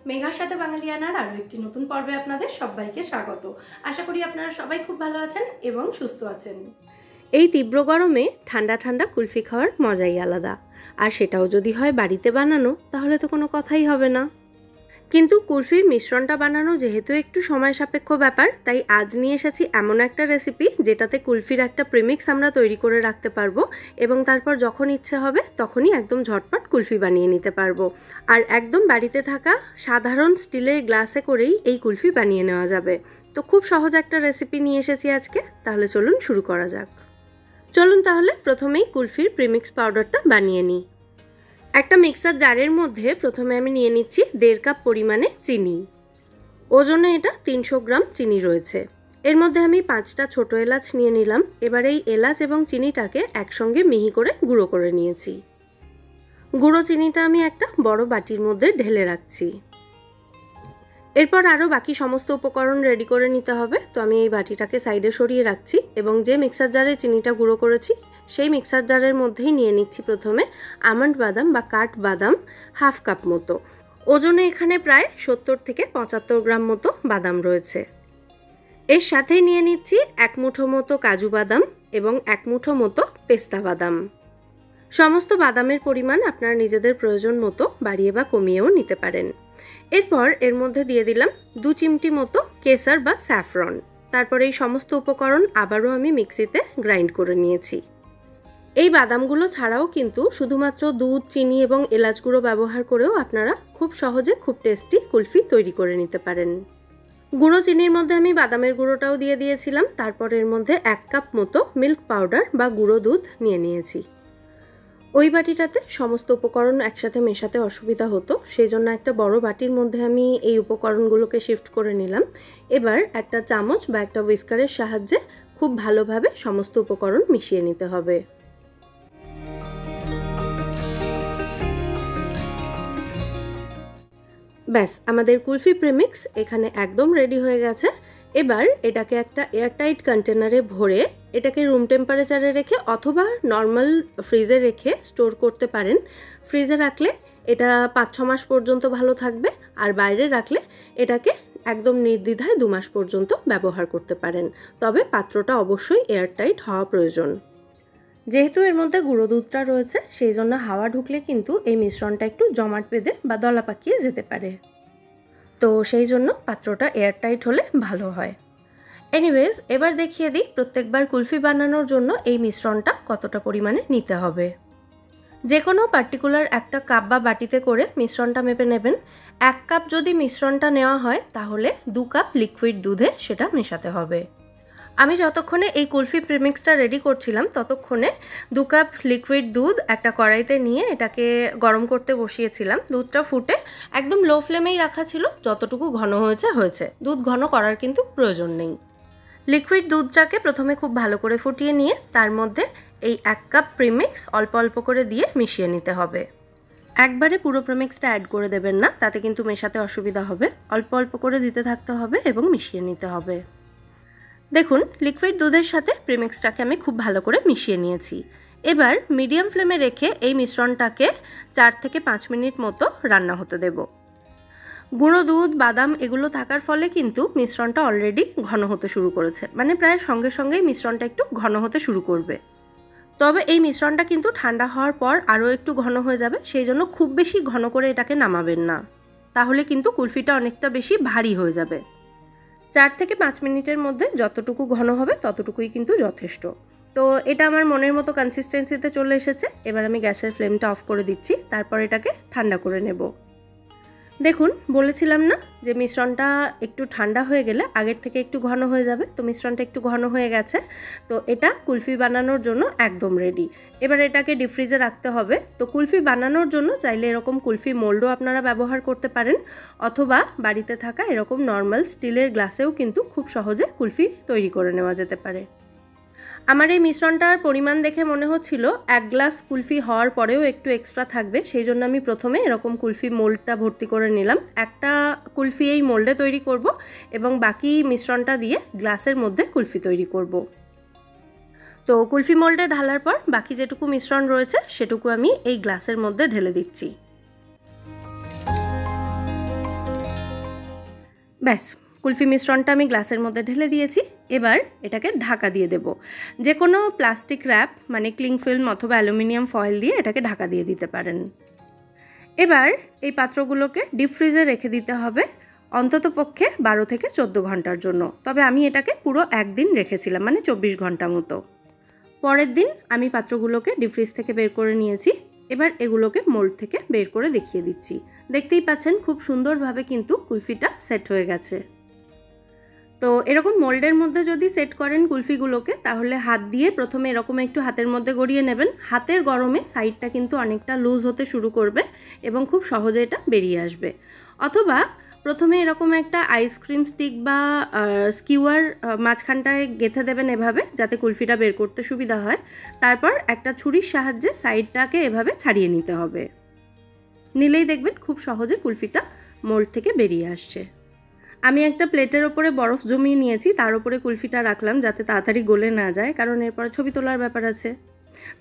মেঘার সাথে বাঙালিয়ানার আরও একটি নতুন পর্বে আপনাদের সবাইকে স্বাগত। আশা করি আপনারা সবাই খুব ভালো আছেন এবং সুস্থ আছেন। এই তীব্র গরমে ঠান্ডা ঠান্ডা কুলফি খাওয়ার মজাই আলাদা, আর সেটাও যদি হয় বাড়িতে বানানো তাহলে তো কোনো কথাই হবে না। কিন্তু কুলফির মিশ্রণটা বানানো যেহেতু একটু সময় সাপেক্ষ ব্যাপার, তাই আজ নিয়ে এসেছি এমন একটা রেসিপি যেটাতে কুলফির একটা প্রিমিক্স আমরা তৈরি করে রাখতে পারবো এবং তারপর যখন ইচ্ছে হবে তখনই একদম ঝটপট কুলফি বানিয়ে নিতে পারবো। আর একদম বাড়িতে থাকা সাধারণ স্টিলের গ্লাসে করেই এই কুলফি বানিয়ে নেওয়া যাবে। তো খুব সহজ একটা রেসিপি নিয়ে এসেছি আজকে, তাহলে চলুন শুরু করা যাক। চলুন তাহলে প্রথমেই কুলফির প্রিমিক্স পাউডারটা বানিয়ে নিই। একটা মিক্সার জারের মধ্যে প্রথমে আমি নিয়ে নিচ্ছি 1.5 কাপ পরিমাণে চিনি। ওজনে এটা 300 গ্রাম চিনি রয়েছে। এর মধ্যে আমি 5টা ছোট এলাচ নিয়ে নিলাম। এবার এই এলাচ এবং চিনিটাকে একসঙ্গে মিহি করে গুঁড়ো করে নিয়েছি। গুঁড়ো চিনিটা আমি একটা বড় বাটির মধ্যে ঢেলে রাখছি। এরপর আরও বাকি সমস্ত উপকরণ রেডি করে নিতে হবে। তো আমি এই বাটিটাকে সাইডে সরিয়ে রাখছি এবং যে মিক্সার জারে চিনিটা গুঁড়ো করেছি সেই মিক্সার জারের মধ্যেই নিয়ে নিচ্ছি প্রথমে আমন্ড বাদাম বা কাঠ বাদাম 1/2 কাপ মতো। ওজনে এখানে প্রায় 70 থেকে 75 গ্রাম মতো বাদাম রয়েছে। এর সাথেই নিয়ে নিচ্ছি 1 মুঠো মতো কাজু বাদাম এবং 1 মুঠো মতো পেস্তা বাদাম। সমস্ত বাদামের পরিমাণ আপনারা নিজেদের প্রয়োজন মতো বাড়িয়ে বা কমিয়েও নিতে পারেন। এরপর এর মধ্যে দিয়ে দিলাম 2 চিমটি মতো কেসার বা স্যাফরন। তারপর এই সমস্ত উপকরণ আবারও আমি মিক্সিতে গ্রাইন্ড করে নিয়েছি। এই বাদামগুলো ছাড়াও কিন্তু শুধুমাত্র দুধ, চিনি এবং এলাচ গুঁড়ো ব্যবহার করেও আপনারা খুব সহজে খুব টেস্টি কুলফি তৈরি করে নিতে পারেন। গুঁড়ো চিনির মধ্যে আমি বাদামের গুঁড়োটাও দিয়ে দিয়েছিলাম। তারপর এর মধ্যে 1 কাপ মতো মিল্ক পাউডার বা গুঁড়ো দুধ নিয়ে নিয়েছি। ওই বাটিটাতে সমস্ত উপকরণ একসাথে মেশাতে অসুবিধা হতো, সেই জন্য একটা বড় বাটির মধ্যে আমি এই উপকরণগুলোকে শিফট করে নিলাম। এবার একটা চামচ বা একটা হুইস্কারের সাহায্যে খুব ভালোভাবে সমস্ত উপকরণ মিশিয়ে নিতে হবে। ব্যাস, আমাদের কুলফি প্রিমিক্স এখানে একদম রেডি হয়ে গেছে। এবার এটাকে একটা এয়ারটাইট কন্টেনারে ভরে এটাকে রুম টেম্পারেচারে রেখে অথবা নর্মাল ফ্রিজে রেখে স্টোর করতে পারেন। ফ্রিজে রাখলে এটা 5-6 মাস পর্যন্ত ভালো থাকবে, আর বাইরে রাখলে এটাকে একদম নির্দ্বিধায় 2 মাস পর্যন্ত ব্যবহার করতে পারেন। তবে পাত্রটা অবশ্যই এয়ারটাইট হওয়া প্রয়োজন। যেহেতু এর মধ্যে গুঁড়ো দুধটা রয়েছে, সেই জন্য হাওয়া ঢুকলে কিন্তু এই মিশ্রণটা একটু জমাট বেঁধে বা দলা পাকিয়ে যেতে পারে। তো সেই জন্য পাত্রটা এয়ারটাইট হলে ভালো হয়। এনিওয়েজ, এবার দেখিয়ে দিই প্রত্যেকবার কুলফি বানানোর জন্য এই মিশ্রণটা কতটা পরিমাণে নিতে হবে। যে কোনো পার্টিকুলার একটা কাপ বা বাটিতে করে মিশ্রণটা মেপে নেবেন। 1 কাপ যদি মিশ্রণটা নেওয়া হয় তাহলে 2 কাপ লিকুইড দুধে সেটা মেশাতে হবে। আমি যতক্ষণে এই কুলফি প্রিমিক্সটা রেডি করছিলাম ততক্ষণে 2 কাপ লিকুইড দুধ একটা কড়াইতে নিয়ে এটাকে গরম করতে বসিয়েছিলাম। দুধটা ফুটে একদম লো ফ্লেমেই রাখা ছিল, যতটুকু ঘন হয়েছে। দুধ ঘন করার কিন্তু প্রয়োজন নেই। লিকুইড দুধটাকে প্রথমে খুব ভালো করে ফুটিয়ে নিয়ে তার মধ্যে এই 1 কাপ প্রিমিক্স অল্প অল্প করে দিয়ে মিশিয়ে নিতে হবে। একবারে পুরো প্রিমিক্সটা অ্যাড করে দেবেন না, তাতে কিন্তু মেশাতে অসুবিধা হবে। অল্প অল্প করে দিতে থাকতে হবে এবং মিশিয়ে নিতে হবে। দেখুন, লিকুইড দুধের সাথে প্রিমিক্সটাকে আমি খুব ভালো করে মিশিয়ে নিয়েছি। এবার মিডিয়াম ফ্লেমে রেখে এই মিশ্রণটাকে 4 থেকে 5 মিনিট মতো রান্না হতে দেব। গুঁড়ো দুধ, বাদাম এগুলো থাকার ফলে কিন্তু মিশ্রণটা অলরেডি ঘন হতে শুরু করেছে, মানে প্রায় সঙ্গে সঙ্গেই মিশ্রণটা একটু ঘন হতে শুরু করবে। তবে এই মিশ্রণটা কিন্তু ঠান্ডা হওয়ার পর আরও একটু ঘন হয়ে যাবে, সেই জন্য খুব বেশি ঘন করে এটাকে নামাবেন না, তাহলে কিন্তু কুলফিটা অনেকটা বেশি ভারী হয়ে যাবে। 4 থেকে 5 মিনিটের মধ্যে যতটুকু ঘন হবে ততটুকুই কিন্তু যথেষ্ট। তো এটা আমার মনের মতো কনসিস্টেন্সিতে চলে এসেছে। এবার আমি গ্যাসের ফ্লেমটা অফ করে দিচ্ছি, তারপর এটাকে ঠান্ডা করে নেব। দেখুন, বলেছিলাম না যে মিশ্রণটা একটু ঠান্ডা হয়ে গেলে আগের থেকে একটু ঘন হয়ে যাবে। তো মিশ্রণটা একটু ঘন হয়ে গেছে, তো এটা কুলফি বানানোর জন্য একদম রেডি। এবার এটাকে ডিপ ফ্রিজে রাখতে হবে। তো কুলফি বানানোর জন্য চাইলে এরকম কুলফি মোল্ডও আপনারা ব্যবহার করতে পারেন, অথবা বাড়িতে থাকা এরকম নর্মাল স্টিলের গ্লাসেও কিন্তু খুব সহজে কুলফি তৈরি করে নেওয়া যেতে পারে। আমার এই মিশ্রণটার পরিমাণ দেখে মনে হচ্ছিল 1 গ্লাস কুলফি হওয়ার পরেও একটু এক্সট্রা থাকবে, সেই জন্য আমি প্রথমে এরকম কুলফি মোল্ডটা ভর্তি করে নিলাম। একটা কুলফি এই মোল্ডে তৈরি করব এবং বাকি মিশ্রণটা দিয়ে গ্লাসের মধ্যে কুলফি তৈরি করব। তো কুলফি মোল্ডে ঢালার পর বাকি যেটুকু মিশ্রণ রয়েছে সেটুকু আমি এই গ্লাসের মধ্যে ঢেলে দিচ্ছি। ব্যাস, কুলফি মিশ্রণটা আমি গ্লাসের মধ্যে ঢেলে দিয়েছি। এবার এটাকে ঢাকা দিয়ে দেব। যে কোনো প্লাস্টিক র্যাপ মানে ক্লিং ফিল্ম অথবা অ্যালুমিনিয়াম ফয়েল দিয়ে এটাকে ঢাকা দিয়ে দিতে পারেন। এবার এই পাত্রগুলোকে ডিপ ফ্রিজে রেখে দিতে হবে অন্তত পক্ষে 12 থেকে 14 ঘন্টার জন্য। তবে আমি এটাকে পুরো একদিন রেখেছিলাম, মানে 24 ঘন্টা মতো। পরের দিন আমি পাত্রগুলোকে ডিপ ফ্রিজ থেকে বের করে নিয়েছি। এবার এগুলোকে মোল্ড থেকে বের করে দেখিয়ে দিচ্ছি। দেখতেই পাচ্ছেন খুব সুন্দরভাবে কিন্তু কুলফিটা সেট হয়ে গেছে। তো এরকম মোল্ডের মধ্যে যদি সেট করেন কুলফিগুলোকে, তাহলে হাত দিয়ে প্রথমে এরকম একটু হাতের মধ্যে গড়িয়ে নেবেন। হাতের গরমে সাইডটা কিন্তু অনেকটা লুজ হতে শুরু করবে এবং খুব সহজে এটা বেরিয়ে আসবে। অথবা প্রথমে এরকম একটা আইসক্রিম স্টিক বা স্কিউয়ার মাঝখানটায় গেঁথে দেবেন এভাবে, যাতে কুলফিটা বের করতে সুবিধা হয়। তারপর একটা ছুরির সাহায্যে সাইডটাকে এভাবে ছাড়িয়ে নিতে হবে। নিলেই দেখবেন খুব সহজে কুলফিটা মোল্ড থেকে বেরিয়ে আসছে। আমি একটা প্লেটের ওপরে বরফ জমিয়ে নিয়েছি, তার উপরে কুলফিটা রাখলাম যাতে তাড়াতাড়ি গলে না যায়, কারণ এরপরে ছবি তোলার ব্যাপার আছে।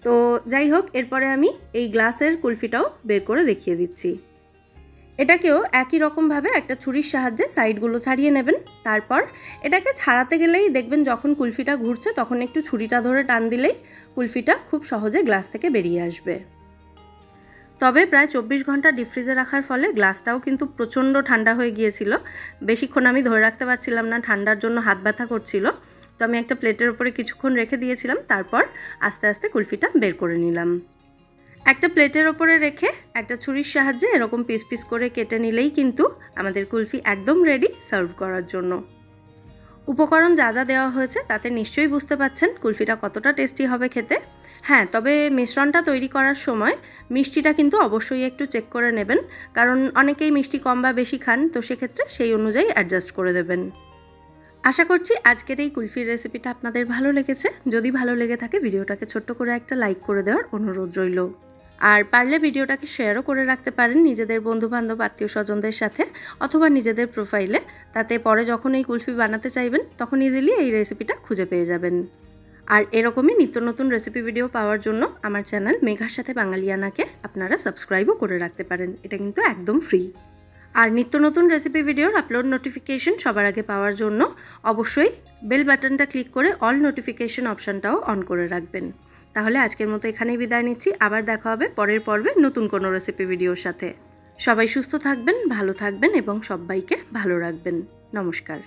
তো যাই হোক, এরপরে আমি এই গ্লাসের কুলফিটাও বের করে দেখিয়ে দিচ্ছি। এটাকেও একই রকমভাবে একটা ছুরির সাহায্যে সাইডগুলো ছাড়িয়ে নেবেন। তারপর এটাকে ছাড়াতে গেলেই দেখবেন যখন কুলফিটা ঘুরছে তখন একটু ছুরিটা ধরে টান দিলেই কুলফিটা খুব সহজে গ্লাস থেকে বেরিয়ে আসবে। তবে প্রায় 24 ঘন্টা ডিপ ফ্রিজে রাখার ফলে গ্লাসটাও কিন্তু প্রচণ্ড ঠান্ডা হয়ে গিয়েছিল। বেশিক্ষণ আমি ধরে রাখতে পারছিলাম না, ঠান্ডার জন্য হাত ব্যথা করছিল। তো আমি একটা প্লেটের উপরে কিছুক্ষণ রেখে দিয়েছিলাম, তারপর আস্তে আস্তে কুলফিটা বের করে নিলাম। একটা প্লেটের ওপরে রেখে একটা ছুরির সাহায্যে এরকম পিস পিস করে কেটে নিলেই কিন্তু আমাদের কুলফি একদম রেডি সার্ভ করার জন্য। উপকরণ যা যা দেওয়া হয়েছে তাতে নিশ্চয়ই বুঝতে পাচ্ছেন কুলফিটা কতটা টেস্টি হবে খেতে। হ্যাঁ, তবে মিশ্রণটা তৈরি করার সময় মিষ্টিটা কিন্তু অবশ্যই একটু চেক করে নেবেন, কারণ অনেকেই মিষ্টি কম বা বেশি খান, তো সেক্ষেত্রে সেই অনুযায়ী অ্যাডজাস্ট করে দেবেন। আশা করছি আজকের এই কুলফির রেসিপিটা আপনাদের ভালো লেগেছে। যদি ভালো লেগে থাকে ভিডিওটাকে ছোট্ট করে একটা লাইক করে দেওয়ার অনুরোধ রইল। আর পারলে ভিডিওটাকে শেয়ারও করে রাখতে পারেন নিজেদের বন্ধুবান্ধব আত্মীয় স্বজনদের সাথে অথবা নিজেদের প্রোফাইলে, তাতে পরে যখন এই কুলফি বানাতে চাইবেন তখন ইজিলি এই রেসিপিটা খুঁজে পেয়ে যাবেন। আর এরকমই নিত্য নতুন রেসিপি ভিডিও পাওয়ার জন্য আমার চ্যানেল মেঘার সাথে বাঙালিয়ানাকে আপনারা সাবস্ক্রাইবও করে রাখতে পারেন। এটা কিন্তু একদম ফ্রি। আর নিত্য নতুন রেসিপি ভিডিওর আপলোড নোটিফিকেশন সবার আগে পাওয়ার জন্য অবশ্যই বেল বাটনটা ক্লিক করে অল নোটিফিকেশন অপশানটাও অন করে রাখবেন। তাহলে আজকের মতো এখানেই বিদায় নিচ্ছি। আবার দেখা হবে পরের পর্বে নতুন কোনো রেসিপি ভিডিওর সাথে। সবাই সুস্থ থাকবেন, ভালো থাকবেন এবং সবাইকে ভালো রাখবেন। নমস্কার।